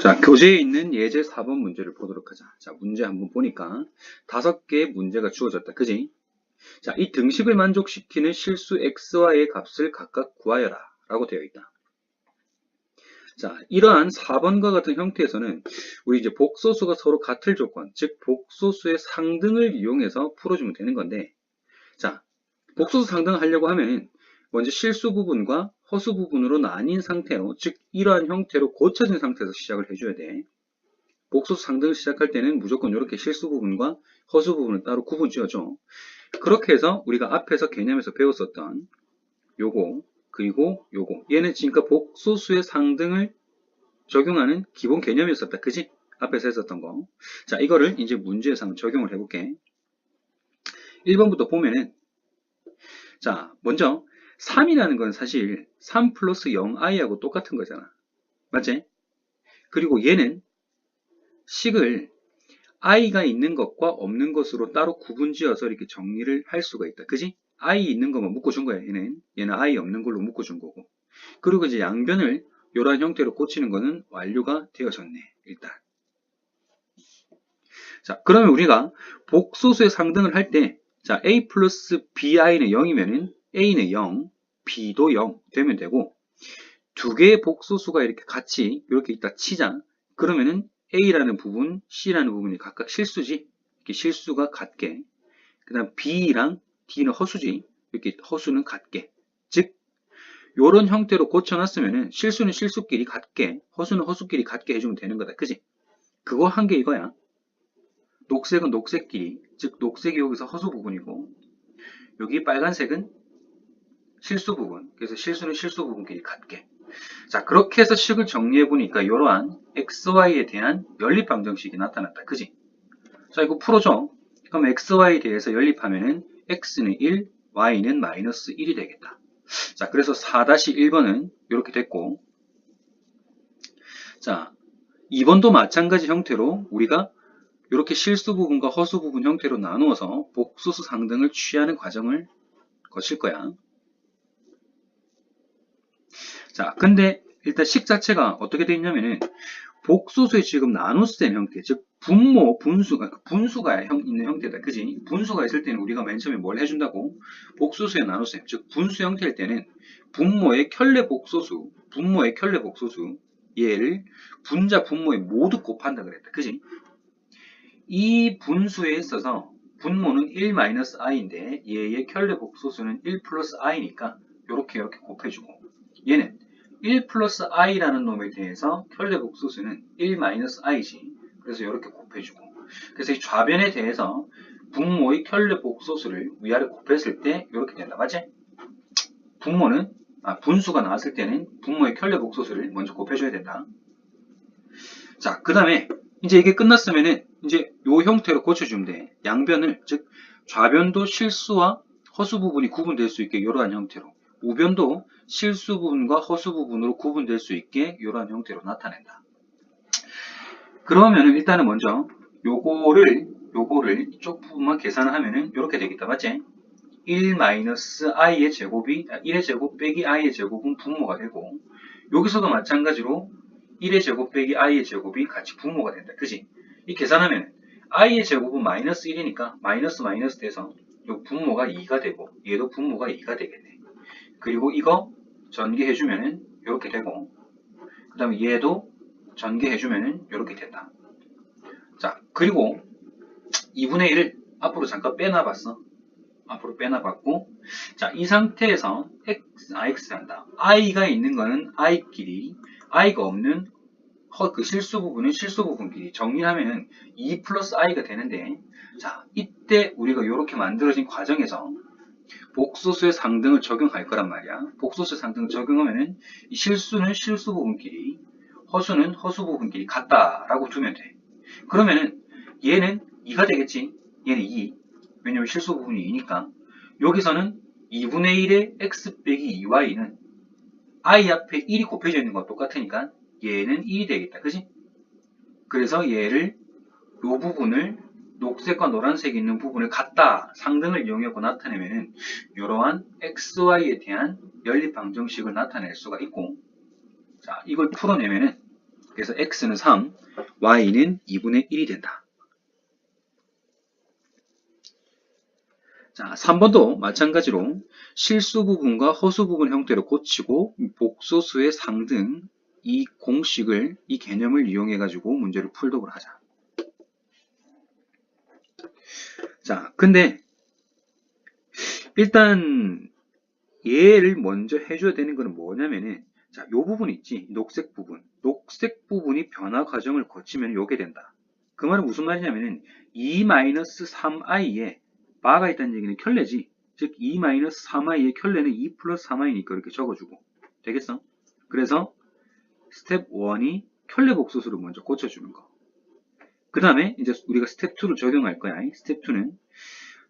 자, 교재에 있는 예제 4번 문제를 보도록 하자. 자, 문제 한번 보니까 5개의 문제가 주어졌다. 그지? 자, 이 등식을 만족시키는 실수 xy의 값을 각각 구하여라. 라고 되어 있다. 자, 이러한 4번과 같은 형태에서는 우리 이제 복소수가 서로 같을 조건, 즉 복소수의 상등을 이용해서 풀어주면 되는 건데, 자, 복소수 상등을 하려고 하면 먼저 실수 부분과 허수 부분으로 나뉜 상태로, 즉 이러한 형태로 고쳐진 상태에서 시작을 해줘야 돼. 복소수 상등을 시작할 때는 무조건 이렇게 실수 부분과 허수 부분을 따로 구분 지어줘. 그렇게 해서 우리가 앞에서 개념에서 배웠었던 요거 그리고 요거, 얘는 지금까지 복소수의 상등을 적용하는 기본 개념이었었다. 그지? 앞에서 했었던 거. 자, 이거를 이제 문제에서 한번 적용을 해볼게. 1번부터 보면은, 자, 먼저 3이라는 건 사실 3 플러스 0i하고 똑같은 거잖아. 맞지? 그리고 얘는 식을 i가 있는 것과 없는 것으로 따로 구분지어서 이렇게 정리를 할 수가 있다. 그지? i 있는 것만 묶어준 거야. 얘는 i 없는 걸로 묶어준 거고. 그리고 이제 양변을 이러한 형태로 꽂히는 거는 완료가 되어졌네. 일단. 자, 그러면 우리가 복소수의 상등을 할 때, 자, a 플러스 bi는 0이면은 a는 0, b도 0 되면 되고, 두 개의 복소수가 이렇게 같이 이렇게 있다 치자. 그러면은 a라는 부분, c라는 부분이 각각 실수지. 이렇게 실수가 같게. 그 다음 b랑 d는 허수지. 이렇게 허수는 같게. 즉, 요런 형태로 고쳐놨으면은 실수는 실수끼리 같게, 허수는 허수끼리 같게 해주면 되는 거다. 그지? 그거 한 게 이거야. 녹색은 녹색끼리, 즉 녹색이 여기서 허수 부분이고, 여기 빨간색은 실수 부분. 그래서 실수는 실수 부분끼리 같게. 자, 그렇게 해서 식을 정리해보니까 이러한 xy에 대한 연립방정식이 나타났다. 그지? 자, 이거 풀어줘. 그럼 xy에 대해서 연립하면은 x는 1, y는 마이너스 1이 되겠다. 자, 그래서 4-1번은 이렇게 됐고, 자, 2번도 마찬가지 형태로 우리가 이렇게 실수 부분과 허수 부분 형태로 나누어서 복소수 상등을 취하는 과정을 거칠 거야. 자, 근데 일단 식 자체가 어떻게 되어 있냐면은 복소수의 지금 나눗셈 형태, 즉 분모, 분수가 있는 형태다. 그지? 분수가 있을 때는 우리가 맨 처음에 뭘 해준다고? 복소수의 나눗셈, 즉 분수 형태일 때는 분모의 켤레 복소수, 얘를 분자 분모에 모두 곱한다 그랬다. 그지? 이 분수에 있어서 분모는 1-i인데 얘의 켤레 복소수는 1 플러스 i니까 이렇게 곱해주고, 얘는 1 플러스 i라는 놈에 대해서 켤레 복소수는 1-i지. 그래서 이렇게 곱해주고, 그래서 이 좌변에 대해서 분모의 켤레 복소수를 위아래 곱했을 때 이렇게 된다. 맞지? 분수가 나왔을 때는 분모의 켤레 복소수를 먼저 곱해줘야 된다. 자, 그 다음에 이제 이게 끝났으면은 이제 요 형태로 고쳐주면 돼. 양변을, 즉 좌변도 실수와 허수 부분이 구분될 수 있게 이러한 형태로, 우변도 실수 부분과 허수 부분으로 구분될 수 있게 이러한 형태로 나타낸다. 그러면은 일단은 먼저 요거를 이쪽 부분만 계산을 하면은 이렇게 되겠다. 맞지? 1-i의 제곱이 1의 제곱 빼기 i의 제곱은 분모가 되고, 여기서도 마찬가지로 1의 제곱 빼기 i의 제곱이 같이 분모가 된다. 그지? 이 계산하면 i의 제곱은 마이너스 1이니까 마이너스 돼서 요 분모가 2가 되고, 얘도 분모가 2가 되겠네. 그리고 이거 전개해주면은 이렇게 되고, 그 다음에 얘도 전개해주면은 이렇게 된다. 자, 그리고 2분의 1을 앞으로 잠깐 빼놔봤어. 앞으로 빼놔봤고, 자, 이 상태에서 x한다. i가 있는 거는 i끼리, i가 없는 그 실수 부분은 실수 부분끼리 정리하면은 2 플러스 i가 되는데, 자, 이때 우리가 이렇게 만들어진 과정에서 복소수의 상등을 적용할 거란 말이야. 복소수의 상등을 적용하면은 이 실수는 실수 부분끼리, 허수는 허수 부분끼리 같다라고 두면 돼. 그러면은 얘는 2가 되겠지. 얘는 2. 왜냐면 실수 부분이 2니까. 여기서는 2분의 1의 x 빼기 2y는 i 앞에 1이 곱해져 있는 거와 똑같으니까 얘는 1이 되겠다. 그지? 그래서 얘를 요 부분을 녹색과 노란색이 있는 부분을 갖다 상등을 이용해서 나타내면은 이러한 xy에 대한 연립방정식을 나타낼 수가 있고, 자, 이걸 풀어내면은 그래서 x는 3, y는 2분의 1이 된다. 자, 3번도 마찬가지로 실수 부분과 허수 부분 형태로 고치고 복소수의 상등 이 공식을, 이 개념을 이용해 가지고 문제를 풀도록 하자. 자, 근데 일단 얘를 먼저 해줘야 되는 거는 뭐냐면은, 자, 요 부분 있지, 녹색 부분. 녹색 부분이 변화 과정을 거치면 요게 된다. 그 말은 무슨 말이냐면은 2-3i에 바가 있다는 얘기는 켤레지. 즉 2-3i의 켤레는 2 플러스 3i니까 이렇게 적어주고 되겠어? 그래서 스텝 1이 켤레 복소수를 먼저 고쳐주는 거. 그 다음에 이제 우리가 스텝 2를 적용할 거야. 스텝 2는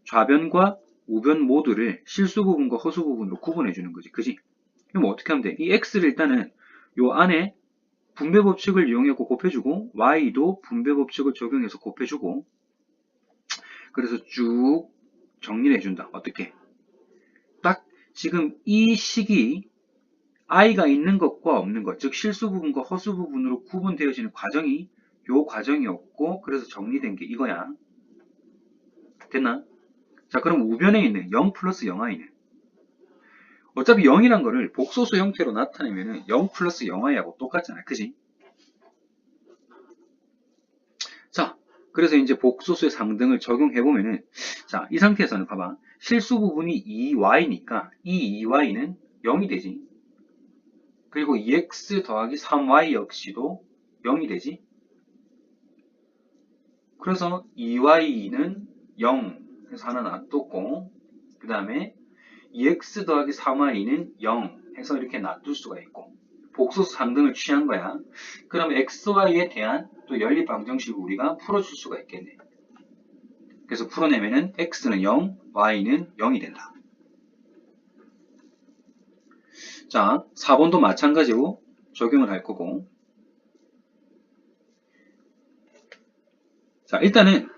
좌변과 우변 모두를 실수 부분과 허수 부분으로 구분해 주는 거지. 그지? 그럼 어떻게 하면 돼? 이 x를 일단은 요 안에 분배 법칙을 이용해서 곱해주고 y도 분배 법칙을 적용해서 곱해주고, 그래서 쭉 정리를 해준다. 어떻게? 딱 지금 이 식이 i가 있는 것과 없는 것, 즉 실수 부분과 허수 부분으로 구분되어지는 과정이 요 과정이었고, 그래서 정리된 게 이거야. 됐나? 자, 그럼 우변에 있는 0 플러스 0i는 어차피 0이란 거를 복소수 형태로 나타내면은 0 플러스 0i하고 똑같잖아. 그지? 자, 그래서 이제 복소수의 상등을 적용해보면은, 자, 이 상태에서는 봐봐. 실수 부분이 2y니까 이 2y는 0이 되지. 그리고 2x 더하기 3y 역시도 0이 되지. 그래서 2y는 0 해서 하나 놔뒀고, 그 다음에 2x 더하기 3y는 0 해서 이렇게 놔둘 수가 있고, 복소수 상등을 취한 거야. 그러면 xy에 대한 또 연립 방정식을 우리가 풀어줄 수가 있겠네. 그래서 풀어내면은 x는 0, y는 0이 된다. 자, 4번도 마찬가지로 적용을 할 거고, 자, 일단은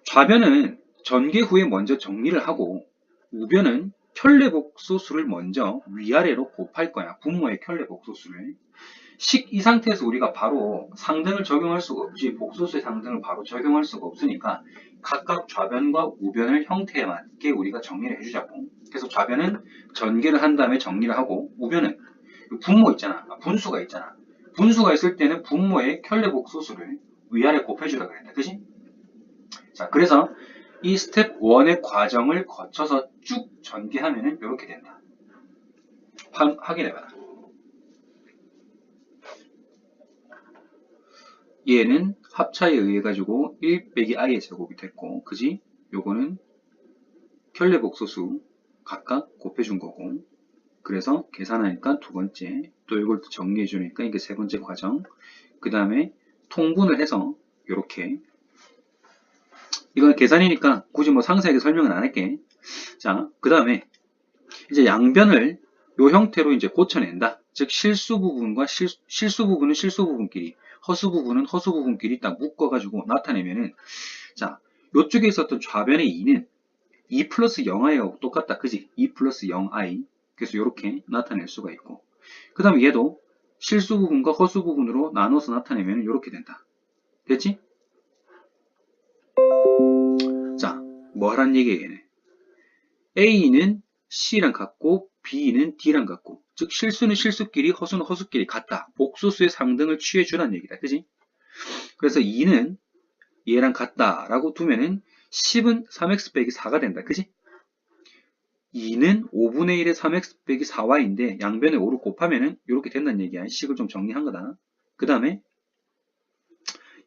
좌변은 전개 후에 먼저 정리를 하고, 우변은 켤레 복소수를 먼저 위아래로 곱할 거야. 분모의 켤레 복소수를. 이 상태에서 우리가 바로 상등을 적용할 수가 없지. 복소수의 상등을 바로 적용할 수가 없으니까 각각 좌변과 우변을 형태에 맞게 우리가 정리를 해주자고. 그래서 좌변은 전개를 한 다음에 정리를 하고, 우변은 분모 있잖아. 분수가 있잖아. 분수가 있을 때는 분모의 켤레 복소수를 위아래 곱해주라 그랬다. 그지? 자, 그래서 이 스텝 1의 과정을 거쳐서 쭉 전개하면은 이렇게 된다. 확인해봐라. 얘는 합차에 의해 가지고 1 빼기 i의 제곱이 됐고, 그지? 요거는 켤레 복소수 각각 곱해준 거고, 그래서 계산하니까 두 번째, 또 이걸 또 정리해 주니까 이게 세 번째 과정. 그 다음에 통분을 해서 요렇게, 이건 계산이니까 굳이 뭐 상세하게 설명은 안 할게. 자, 그 다음에 이제 양변을 요 형태로 이제 고쳐낸다. 즉 실수 부분과 실수 부분은 실수 부분끼리, 허수 부분은 허수 부분끼리 딱 묶어가지고 나타내면은, 자, 요쪽에 있었던 좌변의 2는 2 플러스 0i하고 똑같다. 그지? 2 플러스 0i. 그래서 이렇게 나타낼 수가 있고, 그 다음에 얘도 실수 부분과 허수 부분으로 나눠서 나타내면 이렇게 된다. 됐지? 자, 뭐 하란 얘기야 얘네. A는 C랑 같고 B는 D랑 같고, 즉 실수는 실수끼리 허수는 허수끼리 같다. 복소수의 상등을 취해주라는 얘기다. 그지? 그래서 2는 얘랑 같다 라고 두면은 10은 3x 빼기 4가 된다. 그지? 2는 5분의 1의 3x 빼기 4y인데 양변에 5를 곱하면은 이렇게 된다는 얘기야. 식을 좀 정리한 거다. 그 다음에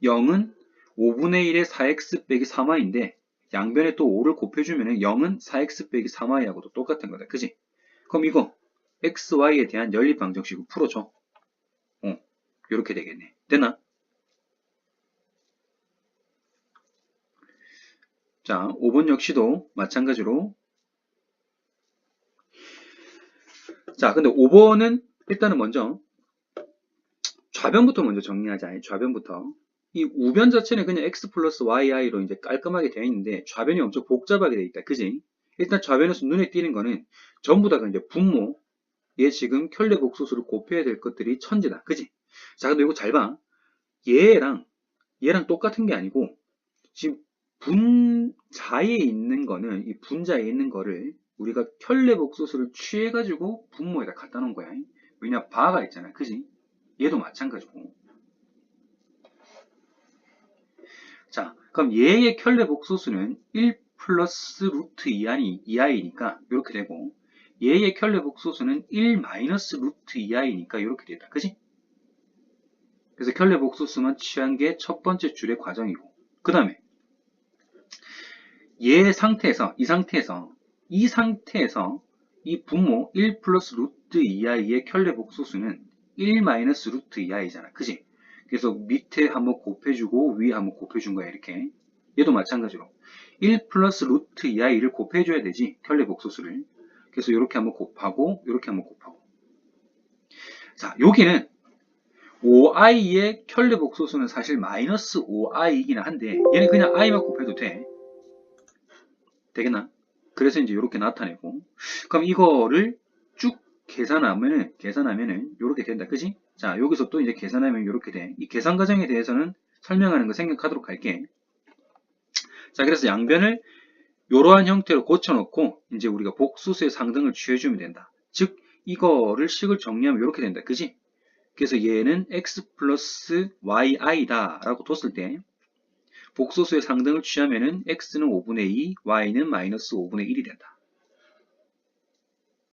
0은 5분의 1의 4x 빼기 3y인데 양변에 또 5를 곱해주면은 0은 4x 빼기 3y하고도 똑같은 거다. 그지? 그럼 이거 x, y에 대한 연립 방정식을 풀어줘. 이렇게 되겠네. 됐나? 자, 5번 역시도 마찬가지로. 자, 근데 5번은 일단은 먼저 좌변부터 먼저 정리하자. 좌변부터. 이 우변 자체는 그냥 x 플러스 yi로 이제 깔끔하게 되어 있는데 좌변이 엄청 복잡하게 되어 있다. 그지? 일단 좌변에서 눈에 띄는 거는 전부 다가 이제 분모, 얘 지금 켤레 복소수를 곱해야 될 것들이 천지다. 그지? 자, 근데 이거 잘 봐. 얘랑 똑같은 게 아니고 지금 분자에 있는 거는 이 분자에 있는 거를 우리가 켤레복소수를 취해가지고 분모에다 갖다 놓은 거야. 왜냐 바가 있잖아, 그지? 얘도 마찬가지고. 자, 그럼 얘의 켤레복소수는 1 플러스 루트 2i니까 이렇게 되고 얘의 켤레복소수는 1 마이너스 루트 2i니까 이렇게 됐다, 그지? 그래서 켤레복소수만 취한 게 첫 번째 줄의 과정이고 그 다음에 이 상태에서 이 분모 1 플러스 루트 2i의 켤레복소수는 1 마이너스 루트 2i잖아, 그지? 그래서 밑에 한번 곱해주고 위에 한번 곱해준 거야, 이렇게. 얘도 마찬가지로 1 플러스 루트 2i를 곱해줘야 되지, 켤레복소수를. 그래서 이렇게 한번 곱하고 이렇게 한번 곱하고. 자, 여기는 5i의 켤레복소수는 사실 마이너스 5i이긴 한데 얘는 그냥 i만 곱해도 되겠나? 그래서 이제 이렇게 나타내고, 그럼 이거를 쭉 계산하면은 이렇게 된다, 그지? 자, 여기서 또 이제 계산하면 이렇게 돼. 이 계산 과정에 대해서는 설명하는 거 생략하도록 할게. 자, 그래서 양변을 이러한 형태로 고쳐놓고 이제 우리가 복수수의 상등을 취해주면 된다. 즉 이거를 식을 정리하면 이렇게 된다, 그지? 그래서 얘는 x 플러스 yi다 라고 뒀을 때 복소수의 상등을 취하면은 x는 5분의 2, y는 마이너스 5분의 1이 된다.